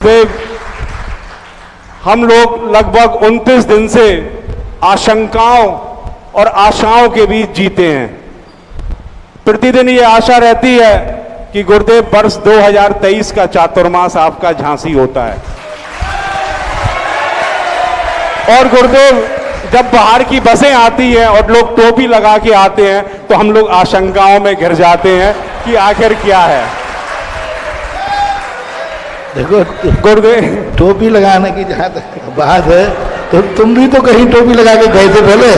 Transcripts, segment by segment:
देव, हम लोग लगभग 29 दिन से आशंकाओं और आशाओं के बीच जीते हैं। प्रतिदिन ये आशा रहती है कि गुरुदेव वर्ष 2023 का चातुर्मास आपका झांसी होता है और गुरुदेव जब बाहर की बसें आती हैं और लोग टोपी लगा के आते हैं तो हम लोग आशंकाओं में घिर जाते हैं कि आखिर क्या है। देखो गुरुदेव, टोपी लगाने की जहाँ तक बात है तो तुम भी तो कहीं टोपी लगा के गए थे पहले।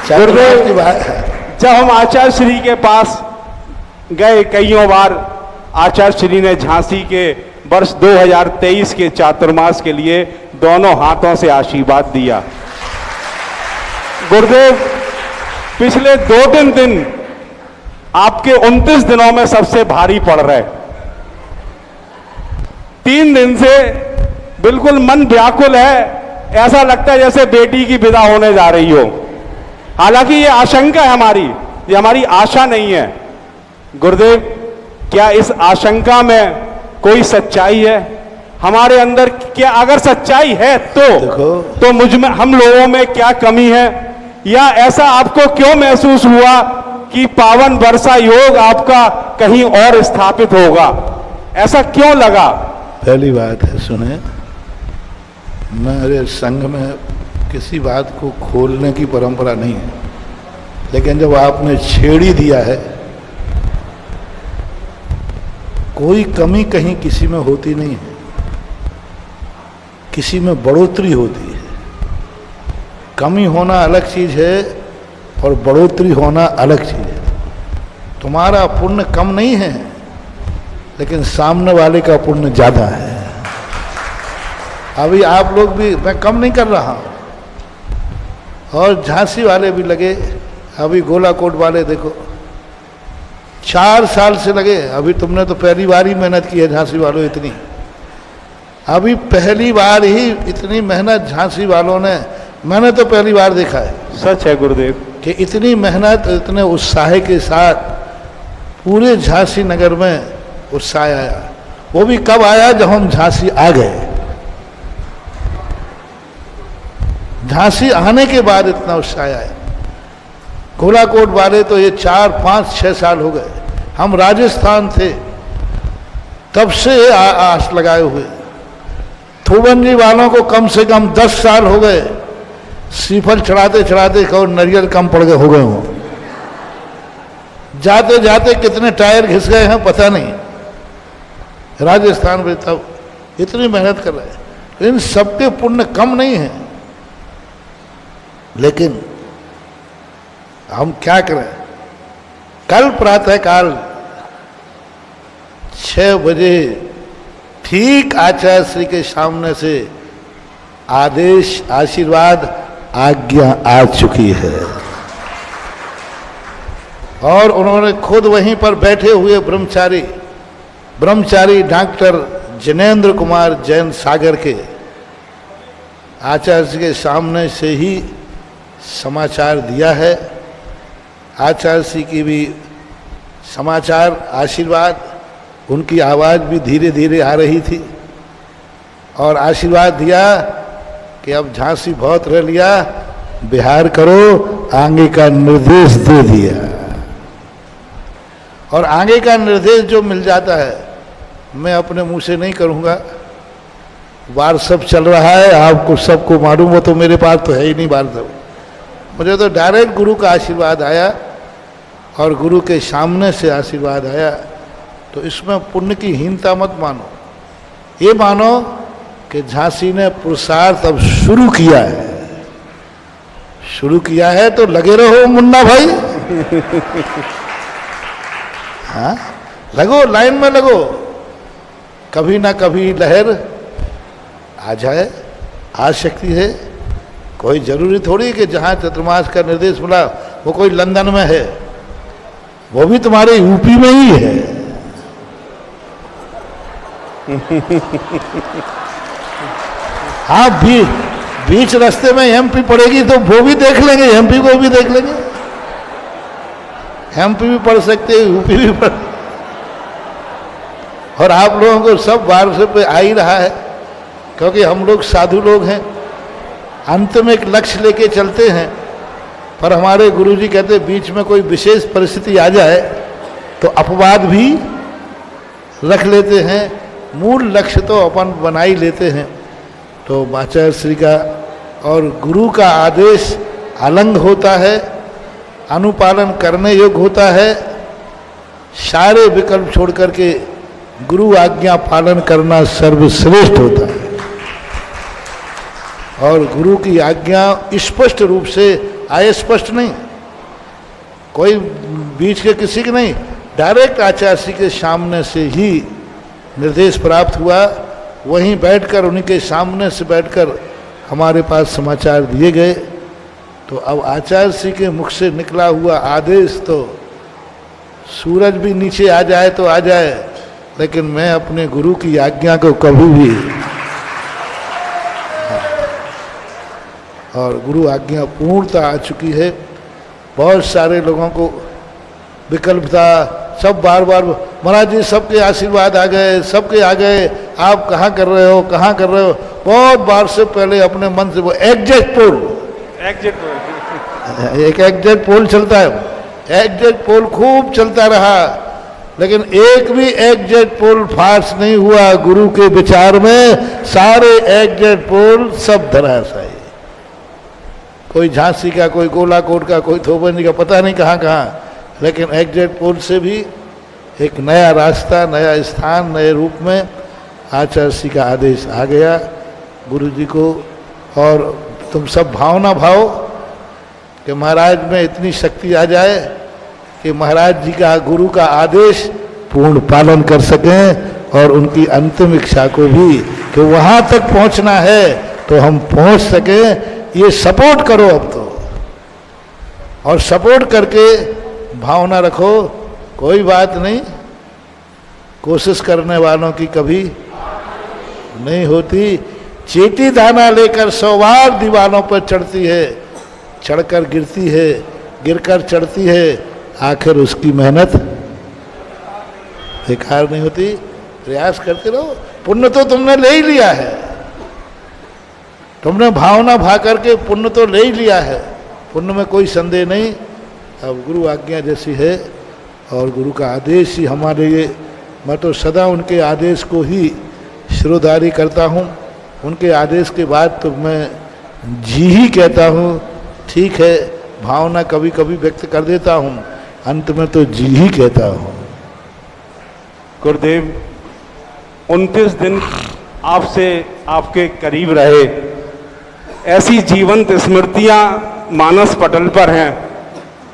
गुरुदेव, की बात है। जब हम आचार्य श्री के पास गए कईयों बार, आचार्य श्री ने झांसी के वर्ष 2023 के चातुर्मास के लिए दोनों हाथों से आशीर्वाद दिया। गुरुदेव, पिछले 2-3 दिन आपके 29 दिनों में सबसे भारी पड़ रहे। 3 दिन से बिल्कुल मन व्याकुल है, ऐसा लगता है जैसे बेटी की विदा होने जा रही हो। हालांकि ये आशंका है हमारी, ये हमारी आशा नहीं है। गुरुदेव, क्या इस आशंका में कोई सच्चाई है हमारे अंदर? क्या अगर सच्चाई है तो मुझ में, हम लोगों में क्या कमी है, या ऐसा आपको क्यों महसूस हुआ कि पावन वर्षा योग आपका कहीं और स्थापित होगा? ऐसा क्यों लगा? पहली बात है, सुने, मेरे संघ में किसी बात को खोलने की परंपरा नहीं है, लेकिन जब आपने छेड़ ही दिया है, कोई कमी कहीं किसी में होती नहीं है, किसी में बढ़ोतरी होती है। कमी होना अलग चीज है और बढ़ोतरी होना अलग चीज है। तुम्हारा पुण्य कम नहीं है, लेकिन सामने वाले का पुण्य ज्यादा है। अभी आप लोग भी, मैं कम नहीं कर रहा हूं, और झांसी वाले भी लगे, अभी गोलाकोट वाले देखो 4 साल से लगे। अभी तुमने तो पहली बार ही मेहनत की है झांसी वालों, इतनी अभी पहली बार ही इतनी मेहनत झांसी वालों ने, मैंने तो पहली बार देखा है। सच है गुरुदेव कि इतनी मेहनत, इतने उत्साह के साथ पूरे झांसी नगर में उत्साह आया। वो भी कब आया? जब हम झांसी आ गए। झांसी आने के बाद इतना उत्साह आया। गोलाकोट वाले तो ये 4, 5, 6 साल हो गए। हम राजस्थान थे तब से आस लगाए हुए। थोबंजी वालों को कम से कम 10 साल हो गए, सीफल चढ़ाते चढ़ाते कहो नरियल कम पड़ गए हो गए हों। जाते जाते कितने टायर घिस गए हैं पता नहीं। राजस्थान में तब इतनी मेहनत कर रहे हैं। इन सबके पुण्य कम नहीं है, लेकिन हम क्या करें? कल प्रातःकाल 6 बजे ठीक आचार्य श्री के सामने से आदेश, आशीर्वाद, आज्ञा आ चुकी है, और उन्होंने खुद वहीं पर बैठे हुए ब्रह्मचारी डॉक्टर जिनेंद्र कुमार जैन सागर के आचार्य के सामने से ही समाचार दिया है। आचार्य श्री की भी समाचार, आशीर्वाद, उनकी आवाज़ भी धीरे धीरे आ रही थी, और आशीर्वाद दिया कि अब झांसी बहुत रह लिया, बिहार करो, आगे का निर्देश दे दिया। और आगे का निर्देश जो मिल जाता है, मैं अपने मुंह से नहीं करूँगा। व्हाट्सएप चल रहा है, आपको सबको मालूम हो, तो मेरे पास तो है ही नहीं व्हाट्सएप। मुझे तो डायरेक्ट गुरु का आशीर्वाद आया, और गुरु के सामने से आशीर्वाद आया। तो इसमें पुण्य की हीनता मत मानो, ये मानो कि झांसी ने पुरुषार्थ अब शुरू किया है। शुरू किया है तो लगे रहो मुन्ना भाई। हाँ, लगो, लाइन में लगो, कभी ना कभी लहर आ जाए, आ सकती है। कोई जरूरी थोड़ी कि जहाँ चतुर्मास का निर्देश मिला वो कोई लंदन में है, वो भी तुम्हारे यूपी में ही है। हाँ, बीच रास्ते में एमपी पड़ेगी तो वो भी देख लेंगे, एमपी को भी देख लेंगे। एमपी भी पढ़ सकते हैं, यूपी भी पढ़, और आप लोगों को सब वार्षिक पे आ ही रहा है, क्योंकि हम लोग साधु लोग हैं, अंत में एक लक्ष्य लेके चलते हैं। पर हमारे गुरुजी कहते बीच में कोई विशेष परिस्थिति आ जाए तो अपवाद भी रख लेते हैं, मूल लक्ष्य तो अपन बना ही लेते हैं। तो आचार्य श्री का और गुरु का आदेश अलंग होता है, अनुपालन करने योग्य होता है। सारे विकल्प छोड़ करके गुरु आज्ञा पालन करना सर्वश्रेष्ठ होता है। और गुरु की आज्ञा स्पष्ट रूप से, अस्पष्ट नहीं, कोई बीच के किसी की नहीं, डायरेक्ट आचार्य श्री के सामने से ही निर्देश प्राप्त हुआ। वहीं बैठकर उन्हीं के सामने से बैठकर हमारे पास समाचार दिए गए। तो अब आचार्य श्री के मुख से निकला हुआ आदेश तो सूरज भी नीचे आ जाए तो आ जाए, लेकिन मैं अपने गुरु की आज्ञा को कभी भी, और गुरु आज्ञा पूर्णता आ चुकी है। बहुत सारे लोगों को विकल्प था, सब बार बार महाराज जी सबके आशीर्वाद आ गए, सबके आ गए, आप कहाँ कर रहे हो, कहाँ कर रहे हो। बहुत बार से पहले अपने मन से वो एग्जैक्ट पोल, एक एग्जैक्ट पोल चलता है, एग्जैक्ट पोल खूब चलता रहा, लेकिन एक भी एग्जैक्ट पोल फास नहीं हुआ। गुरु के विचार में सारे एग्जैक्ट पोल सब धराशायी, कोई झांसी का, कोई गोलाकोट का, कोई थोबंदी का, पता नहीं कहाँ कहाँ, लेकिन एग्जैक्ट पोल से भी एक नया रास्ता, नया स्थान, नए रूप में आचार्य श्री का आदेश आ गया गुरु जी को। और तुम सब भावना भाव कि महाराज में इतनी शक्ति आ जाए कि महाराज जी का, गुरु का आदेश पूर्ण पालन कर सकें, और उनकी अंतिम इच्छा को भी कि वहाँ तक पहुँचना है तो हम पहुँच सकें। ये सपोर्ट करो अब तो, और सपोर्ट करके भावना रखो, कोई बात नहीं, कोशिश करने वालों की कभी नहीं होती। चीटी दाना लेकर 100 बार दीवारों पर चढ़ती है, चढ़कर गिरती है, गिरकर चढ़ती है, आखिर उसकी मेहनत बेकार नहीं होती। प्रयास करते रहो, पुण्य तो तुमने ले ही लिया है, तुमने भावना भा करके पुण्य तो ले ही लिया है, पुण्य में कोई संदेह नहीं। अब गुरु आज्ञा जैसी है और गुरु का आदेश ही हमारे लिए, मैं तो सदा उनके आदेश को ही शिरोधारी करता हूँ। उनके आदेश के बाद तो मैं जी ही कहता हूँ। ठीक है, भावना कभी कभी व्यक्त कर देता हूँ, अंत में तो जी ही कहता हूँ। गुरुदेव 29 दिन आपसे, आपके करीब रहे, ऐसी जीवंत स्मृतियां मानस पटल पर हैं।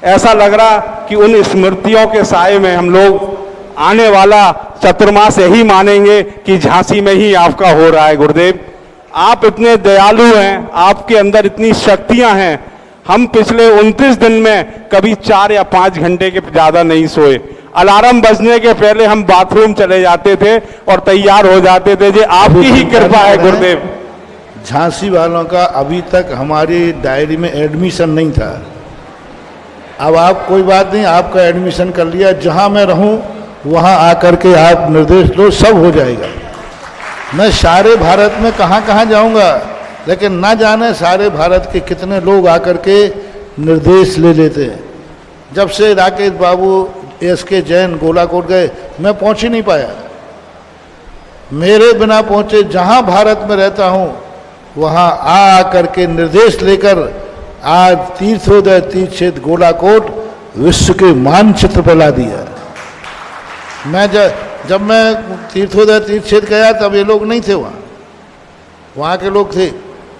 ऐसा लग रहा कि उन स्मृतियों के साए में हम लोग आने वाला चतुर्मास यही मानेंगे कि झांसी में ही आपका हो रहा है। गुरुदेव आप इतने दयालु हैं, आपके अंदर इतनी शक्तियां हैं। हम पिछले 29 दिन में कभी 4 या 5 घंटे के ज़्यादा नहीं सोए। अलार्म बजने के पहले हम बाथरूम चले जाते थे और तैयार हो जाते थे। जी आपकी ही कृपा है गुरुदेव। झांसी वालों का अभी तक हमारी डायरी में एडमिशन नहीं था। अब आप कोई बात नहीं, आपका एडमिशन कर लिया, जहां मैं रहूं वहां आकर के आप निर्देश लो, सब हो जाएगा। मैं सारे भारत में कहां कहां जाऊंगा, लेकिन ना जाने सारे भारत के कितने लोग आकर के निर्देश ले लेते हैं। जब से राकेश बाबू, SK जैन गोलाकोट गए, मैं पहुंच ही नहीं पाया। मेरे बिना पहुंचे, जहां भारत में रहता हूं वहां आ करके निर्देश लेकर आज तीर्थोदय तीर्थ क्षेत्र गोलाकोट विश्व के मानचित्र पर ला दिया। मैं जब मैं तीर्थोदय तीर्थ क्षेत्र गया तब ये लोग नहीं थे, वहाँ के लोग थे।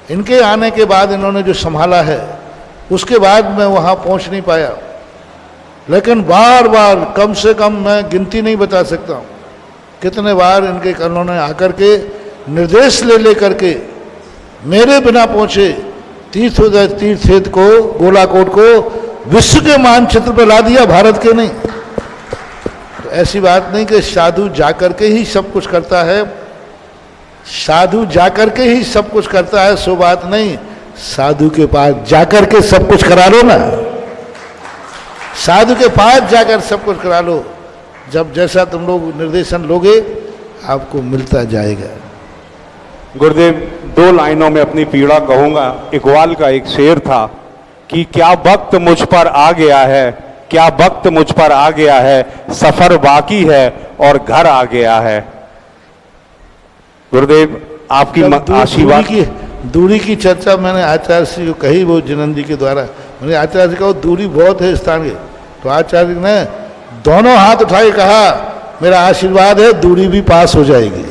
इनके आने के बाद इन्होंने जो संभाला है, उसके बाद मैं वहाँ पहुँच नहीं पाया। लेकिन बार बार, कम से कम मैं गिनती नहीं बता सकता हूँ कितने बार इनके उन्होंने आकर के निर्देश ले करके मेरे बिना पहुँचे तीर्थोदय तीर्थ क्षेत्र को, गोलाकोट को विश्व के मानचित्र पर ला दिया, भारत के नहीं। तो ऐसी बात नहीं कि साधु जाकर के ही सब कुछ करता है, साधु जाकर के ही सब कुछ करता है, सो बात नहीं। साधु के पास जाकर के सब कुछ करा लो ना, साधु के पास जाकर सब कुछ करा लो। जब जैसा तुम लोग निर्देशन लोगे आपको मिलता जाएगा। गुरुदेव, 2 लाइनों में अपनी पीड़ा कहूंगा। इकबाल का एक शेर था कि क्या वक्त मुझ पर आ गया है, क्या वक्त मुझ पर आ गया है, सफर बाकी है और घर आ गया है। गुरुदेव, आपकी आशीर्वाद। दूरी की चर्चा मैंने आचार्य श्री को कही, वो जिनन जी के द्वारा। मैंने आचार्य जी को दूरी बहुत है स्थान की, तो आचार्य ने दोनों हाथ उठाए कहा मेरा आशीर्वाद है, दूरी भी पास हो जाएगी।